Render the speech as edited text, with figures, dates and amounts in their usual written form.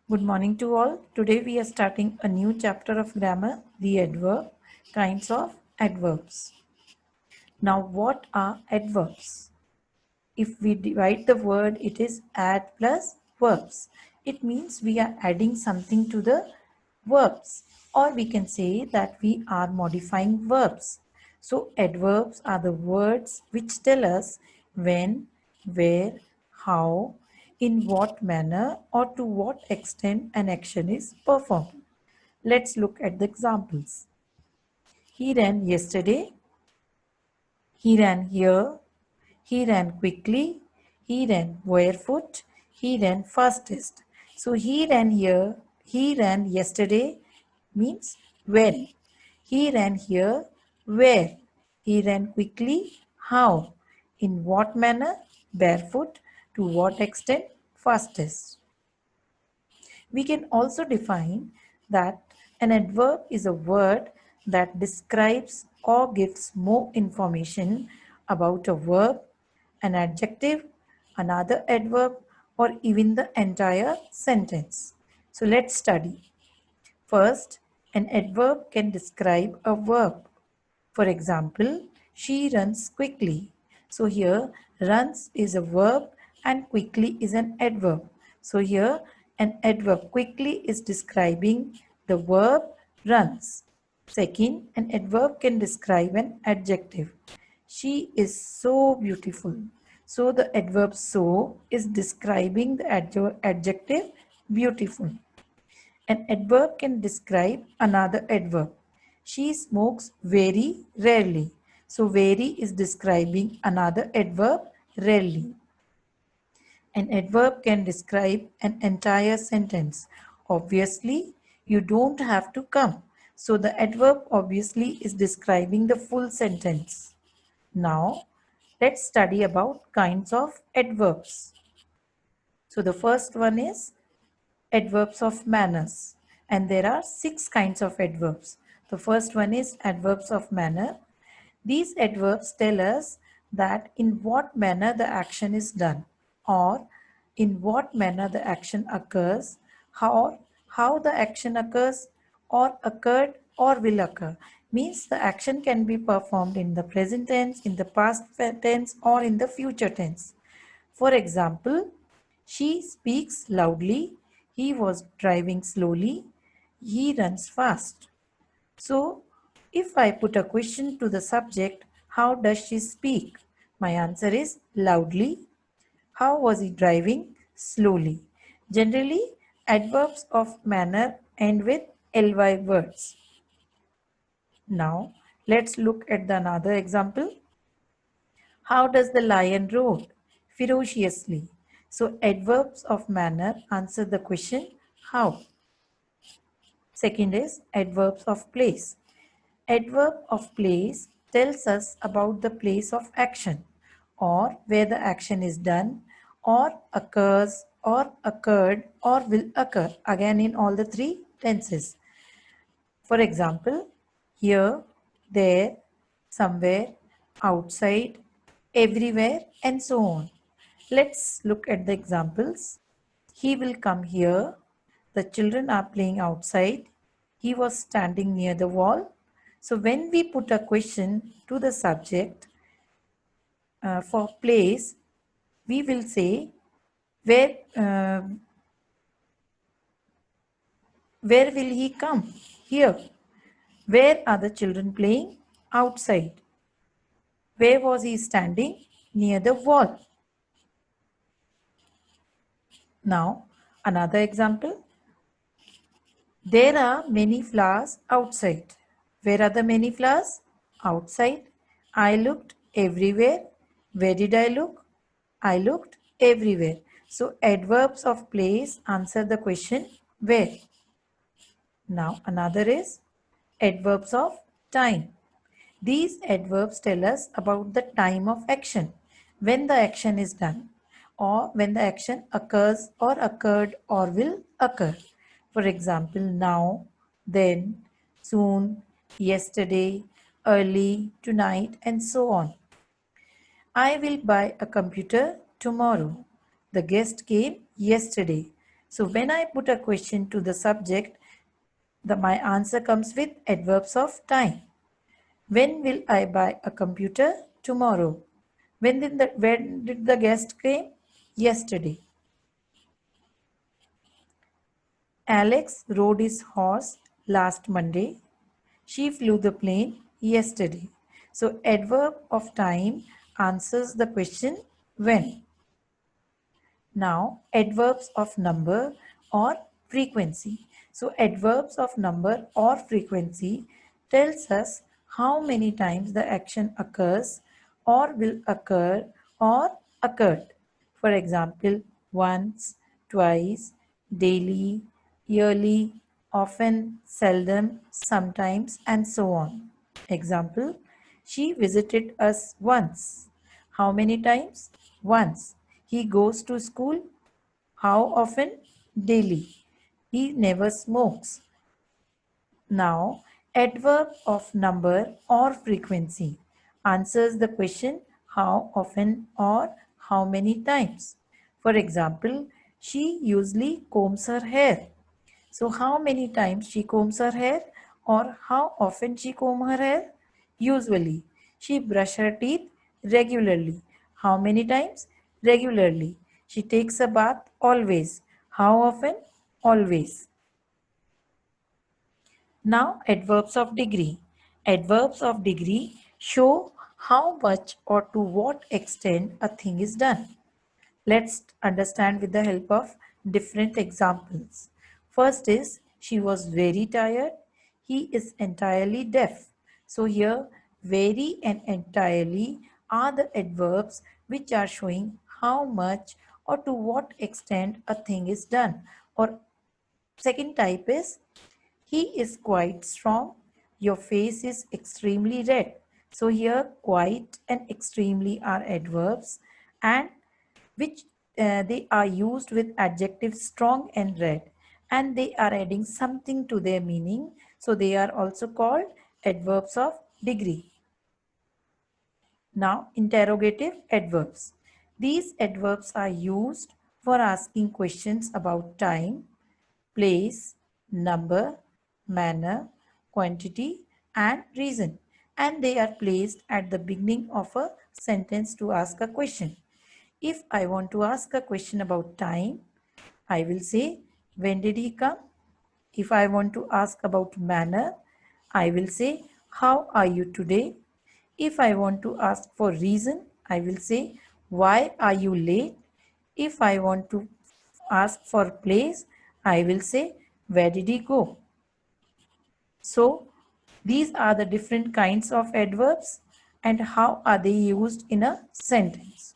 Good morning to all. Today we are starting a new chapter of grammar, the adverb, kinds of adverbs. Now, what are adverbs? If we divide the word, it is add plus verbs. It means we are adding something to the verbs, or we can say that we are modifying verbs. So, adverbs are the words which tell us when, where, how, in what manner, or to what extent an action is performed. Let's look at the examples. He ran yesterday. He ran here. He ran quickly. He ran barefoot. He ran fastest. So he ran here. He ran yesterday means when. He ran here. Where. He ran quickly. How. In what manner? Barefoot. To what extent? Fastest. We can also define that an adverb is a word that describes or gives more information about a verb, an adjective, another adverb, or even the entire sentence. So let's study. First, an adverb can describe a verb. For example, she runs quickly. So here, runs is a verb and quickly is an adverb. So here, an adverb quickly is describing the verb runs. Second, an adverb can describe an adjective. She is so beautiful. So the adverb so is describing the adjective beautiful. An adverb can describe another adverb. She smokes very rarely. So, very is describing another adverb rarely. An adverb can describe an entire sentence. Obviously, you don't have to come. So, the adverb obviously is describing the full sentence. Now, let's study about kinds of adverbs. So, the first one is adverbs of manners, and there are 6 kinds of adverbs. The first one is adverbs of manner. These adverbs tell us that in what manner the action is done, or in what manner the action occurs, how the action occurs, or occurred, or will occur. Means the action can be performed in the present tense, in the past tense, or in the future tense. For example, she speaks loudly, he was driving slowly, he runs fast. So, if I put a question to the subject, how does she speak? My answer is loudly. How was he driving? Slowly. Generally, adverbs of manner end with ly words. Now, let's look at the another example. How does the lion roar? Ferociously. So, adverbs of manner answer the question how. Second is adverbs of place. Adverb of place tells us about the place of action or where the action is done or occurs or occurred or will occur again in all the 3 tenses. For example, here, there, somewhere, outside, everywhere, and so on. Let's look at the examples. He will come here. The children are playing outside. He was standing near the wall. So, when we put a question to the subject for place, we will say, where, uh, where will he come? Here. Where are the children playing? Outside. Where was he standing? Near the wall. Now, another example. There are many flowers outside. Where are the many flowers? Outside. I looked everywhere. Where did I look? I looked everywhere. So, adverbs of place answer the question where. Now, another is adverbs of time. These adverbs tell us about the time of action, when the action is done, or when the action occurs or occurred or will occur. For example, now, then, soon, yesterday, early, tonight, and so on. I will buy a computer tomorrow. The guest came yesterday. So when I put a question to the subject, my answer comes with adverbs of time. When will I buy a computer? Tomorrow. When did the guest came? Yesterday. Alex rode his horse last Monday. She flew the plane yesterday. So adverb of time answers the question when. Now adverbs of number or frequency. So adverbs of number or frequency tells us how many times the action occurs or will occur or occurred. For example, once, twice, daily, yearly, often, seldom, sometimes, and so on. Example, she visited us once. How many times? Once. He goes to school. How often? Daily. He never smokes. Now, adverb of number or frequency answers the question how often or how many times. For example, she usually combs her hair. So how many times she combs her hair or how often she combs her hair? Usually. She brushes her teeth regularly. How many times? Regularly. She takes a bath always. How often? Always. Now adverbs of degree. Adverbs of degree show how much or to what extent a thing is done. Let's understand with the help of different examples. First is she was very tired. He is entirely deaf. So here very and entirely are the adverbs which are showing how much or to what extent a thing is done. Or second type is he is quite strong. Your face is extremely red. So here quite and extremely are adverbs and which they are used with adjectives strong and red and they are adding something to their meaning. So they are also called adverbs of degree. Now interrogative adverbs. These adverbs are used for asking questions about time, place, number, manner, quantity, and reason. And they are placed at the beginning of a sentence to ask a question. If I want to ask a question about time, I will say, when did he come? If I want to ask about manner, I will say, how are you today? If I want to ask for reason, I will say, why are you late? If I want to ask for place, I will say, where did he go? So, these are the different kinds of adverbs and how are they used in a sentence.